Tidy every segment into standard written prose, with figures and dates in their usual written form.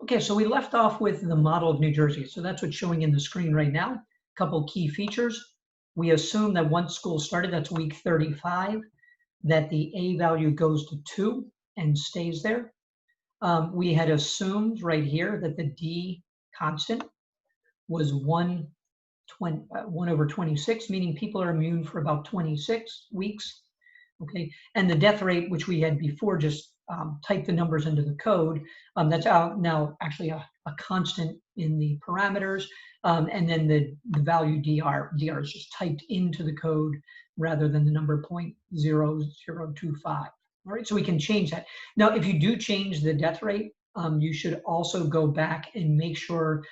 Okay, so we left off with the model of New Jersey. So that's what's showing in the screen right now. Couple key features. We assume that once school started, that's week 35, that the A value goes to 2 and stays there. We had assumed right here that the D constant was 1 over 26, meaning people are immune for about 26 weeks. Okay, and the death rate, which we had before, just typed the numbers into the code. That's out now actually a constant in the parameters, and then the value dr is just typed into the code rather than the number 0.0025. All right, so we can change that. Now, if you do change the death rate, you should also go back and make sure,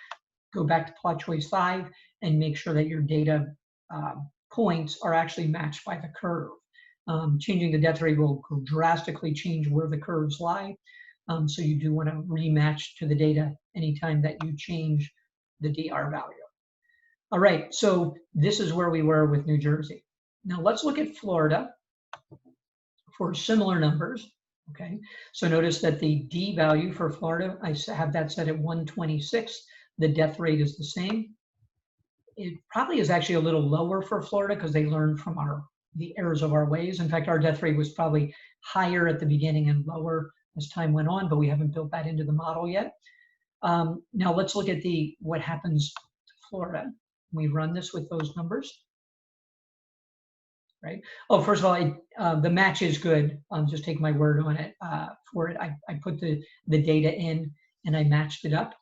go back to plot choice 5 and make sure that your data points are actually matched by the curve. Changing the death rate will drastically change where the curves lie. So you do want to rematch to the data anytime that you change the DR value. All right, so this is where we were with New Jersey. Now let's look at Florida for similar numbers. Okay, so notice that the D value for Florida, I have that set at 126. The death rate is the same. It probably is actually a little lower for Florida because they learned from the errors of our ways. In fact, our death rate was probably higher at the beginning and lower as time went on, but we haven't built that into the model yet. Now let's look at what happens to Florida. We run this with those numbers, right? Oh, first of all, the match is good. Just take my word on it for it. I put the data in and I matched it up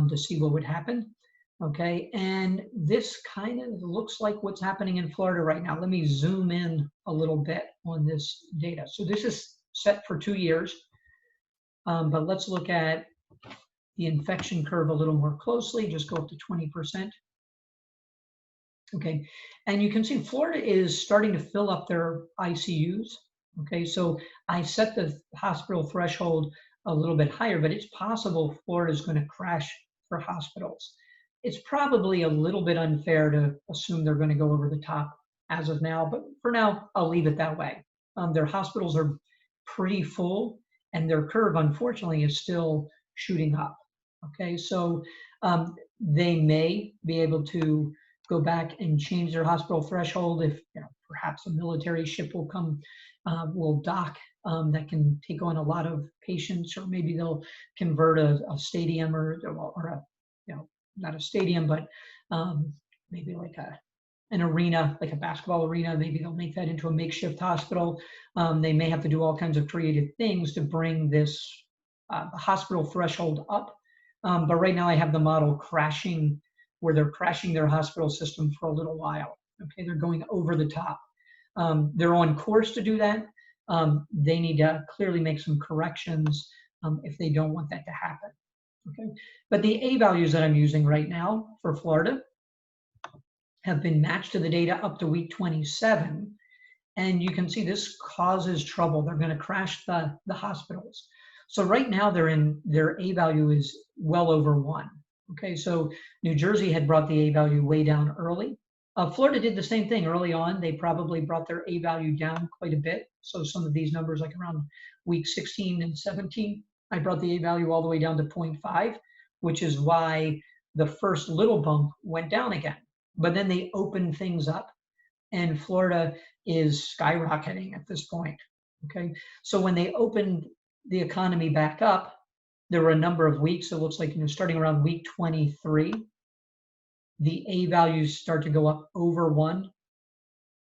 to see what would happen. Okay, and this kind of looks like what's happening in Florida right now. Let me zoom in a little bit on this data. So this is set for 2 years, but let's look at the infection curve a little more closely. Just go up to 20%. Okay, and you can see Florida is starting to fill up their ICUs. Okay, so I set the hospital threshold a little bit higher, but it's possible Florida is going to crash for hospitals. It's probably a little bit unfair to assume they're going to go over the top as of now, but for now, I'll leave it that way. Their hospitals are pretty full, and their curve, unfortunately, is still shooting up. Okay, so they may be able to go back and change their hospital threshold if perhaps a military ship will come, will dock that can take on a lot of patients, or maybe they'll convert a stadium or a not a stadium, but maybe like an arena, like a basketball arena. Maybe they'll make that into a makeshift hospital. They may have to do all kinds of creative things to bring this hospital threshold up. But right now I have the model crashing, where they're crashing their hospital system for a little while. Okay, they're going over the top. They're on course to do that. They need to clearly make some corrections if they don't want that to happen. Okay, but the A values that I'm using right now for Florida have been matched to the data up to week 27. And you can see this causes trouble. They're going to crash the hospitals. So right now their A value is well over 1. Okay, so New Jersey had brought the A value way down early. Florida did the same thing early on. They probably brought their A value down quite a bit. So some of these numbers, like around week 16 and 17, I brought the A value all the way down to 0.5, which is why the first little bump went down again. But then they opened things up, and Florida is skyrocketing at this point. Okay, so when they opened the economy back up, there were a number of weeks. It looks like starting around week 23, the A values start to go up over 1.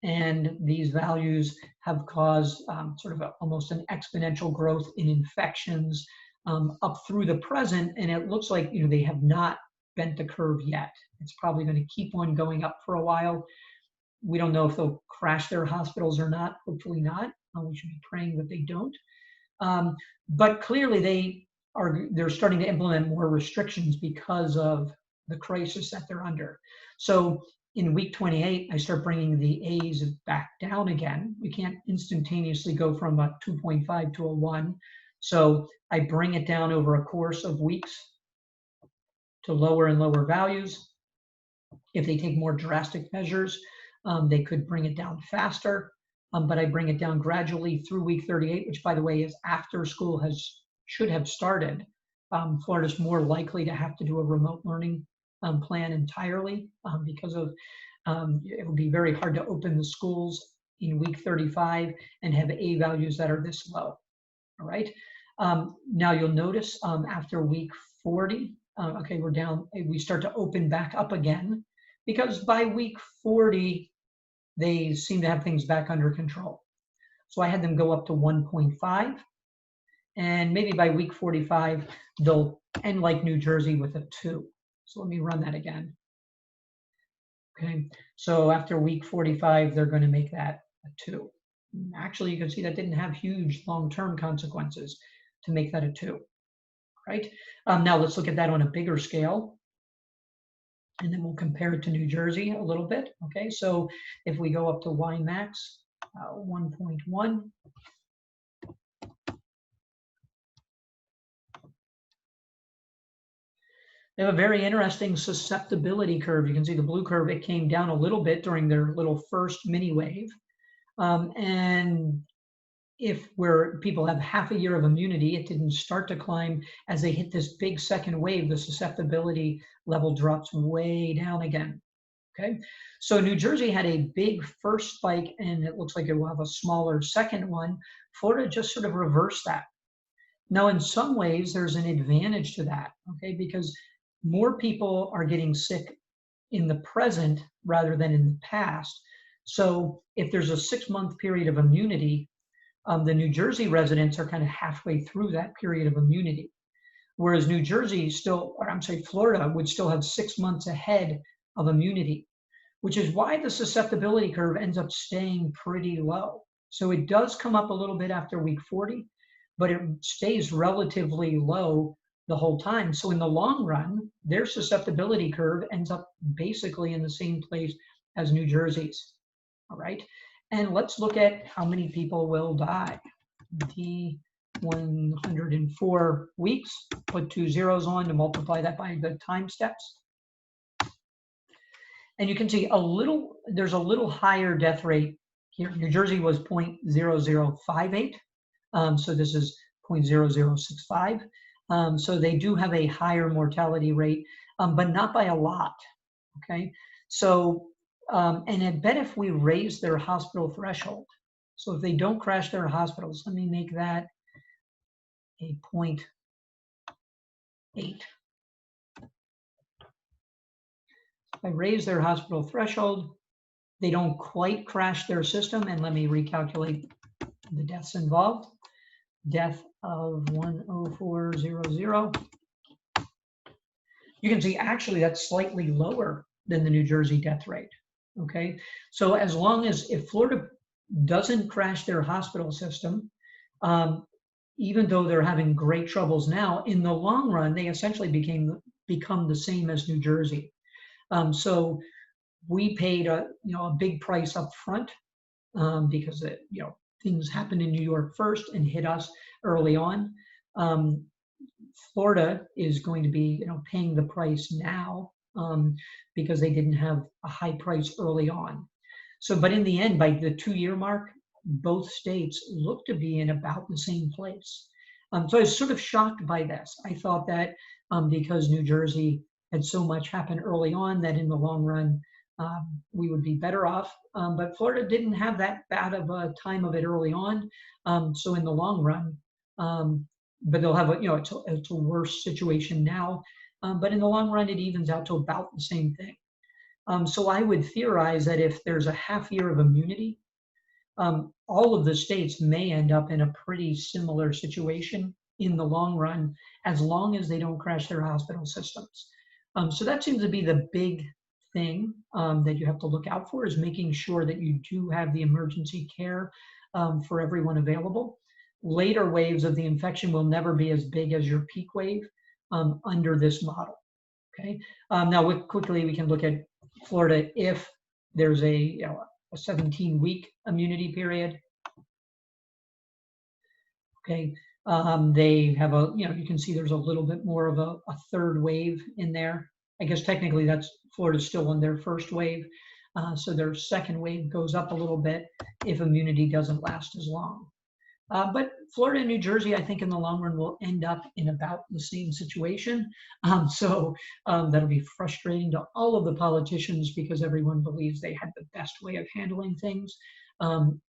And these values have caused sort of almost an exponential growth in infections up through the present. And it looks like they have not bent the curve yet. It's probably going to keep on going up for a while. We don't know if they'll crash their hospitals or not. Hopefully not. We should be praying that they don't. But clearly they're starting to implement more restrictions because of the crisis that they're under. So in week 28, I start bringing the A's back down again. We can't instantaneously go from a 2.5 to a 1. So I bring it down over a course of weeks to lower and lower values. If they take more drastic measures, they could bring it down faster. But I bring it down gradually through week 38, which, by the way, is after school should have started. Florida's more likely to have to do a remote learning plan entirely because of it would be very hard to open the schools in week 35 and have A values that are this low. All right. Now you'll notice after week 40, okay, we're down, we start to open back up again because by week 40, they seem to have things back under control. So I had them go up to 1.5, and maybe by week 45, they'll end like New Jersey with a 2. So let me run that again. Okay, so after week 45, they're going to make that a 2. Actually, you can see that didn't have huge long-term consequences to make that a 2, right? Now let's look at that on a bigger scale, and then we'll compare it to New Jersey a little bit. Okay, so if we go up to Y max 1.1, they have a very interesting susceptibility curve. You can see the blue curve, it came down a little bit during their little first mini wave. And if where people have half a year of immunity, it didn't start to climb. As they hit this big second wave, the susceptibility level drops way down again. Okay, so New Jersey had a big first spike, and it looks like it will have a smaller second one. Florida just sort of reversed that. Now, in some ways, there's an advantage to that, okay, because more people are getting sick in the present rather than in the past. So if there's a 6-month period of immunity, the New Jersey residents are kind of halfway through that period of immunity. Whereas New Jersey still, or I'm sorry, Florida would still have 6 months ahead of immunity, which is why the susceptibility curve ends up staying pretty low. So it does come up a little bit after week 40, but it stays relatively low the whole time. So in the long run, their susceptibility curve ends up basically in the same place as New Jersey's. All right. And let's look at how many people will die. D104 weeks, put 2 zeros on to multiply that by the time steps. And you can see there's a little higher death rate here. New Jersey was 0.0058. So this is 0.0065. So they do have a higher mortality rate, but not by a lot, okay? So, and I bet if we raise their hospital threshold, so if they don't crash their hospitals, let me make that a 0.8. If I raise their hospital threshold, they don't quite crash their system, and let me recalculate the deaths involved. Death of 10400. You can see actually that's slightly lower than the New Jersey death rate. Okay, so as long as if Florida doesn't crash their hospital system, even though they're having great troubles now, in the long run they essentially become the same as New Jersey. So we paid a big price up front because things happened in New York first and hit us early on. Florida is going to be paying the price now because they didn't have a high price early on. So, but in the end, by the 2-year mark, both states look to be in about the same place. So I was sort of shocked by this. I thought that because New Jersey had so much happen early on that in the long run, we would be better off. But Florida didn't have that bad of a time of it early on. So in the long run, but they'll have it's a worse situation now. But in the long run, it evens out to about the same thing. So I would theorize that if there's a half year of immunity, all of the states may end up in a pretty similar situation in the long run, as long as they don't crash their hospital systems. So that seems to be the big thing that you have to look out for, is making sure that you do have the emergency care for everyone available. Later waves of the infection will never be as big as your peak wave under this model. Okay. Now quickly we can look at Florida if there's a 17-week immunity period. Okay. They have you can see there's a little bit more of a third wave in there. I guess technically Florida's still on their first wave. So their second wave goes up a little bit if immunity doesn't last as long. But Florida and New Jersey, I think in the long run will end up in about the same situation. That'll be frustrating to all of the politicians because everyone believes they had the best way of handling things.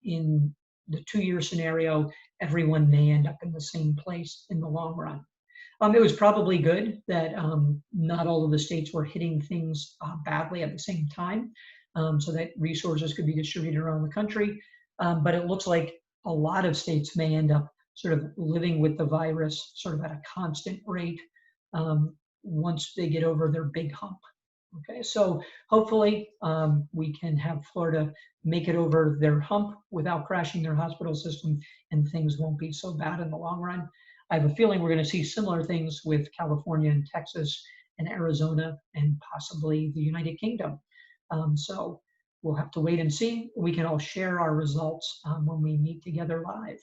In the 2-year scenario, everyone may end up in the same place in the long run. It was probably good that not all of the states were hitting things badly at the same time, so that resources could be distributed around the country. But it looks like a lot of states may end up sort of living with the virus sort of at a constant rate once they get over their big hump. Okay, so hopefully we can have Florida make it over their hump without crashing their hospital system, and things won't be so bad in the long run. I have a feeling we're going to see similar things with California and Texas and Arizona and possibly the United Kingdom. So we'll have to wait and see. We can all share our results when we meet together live.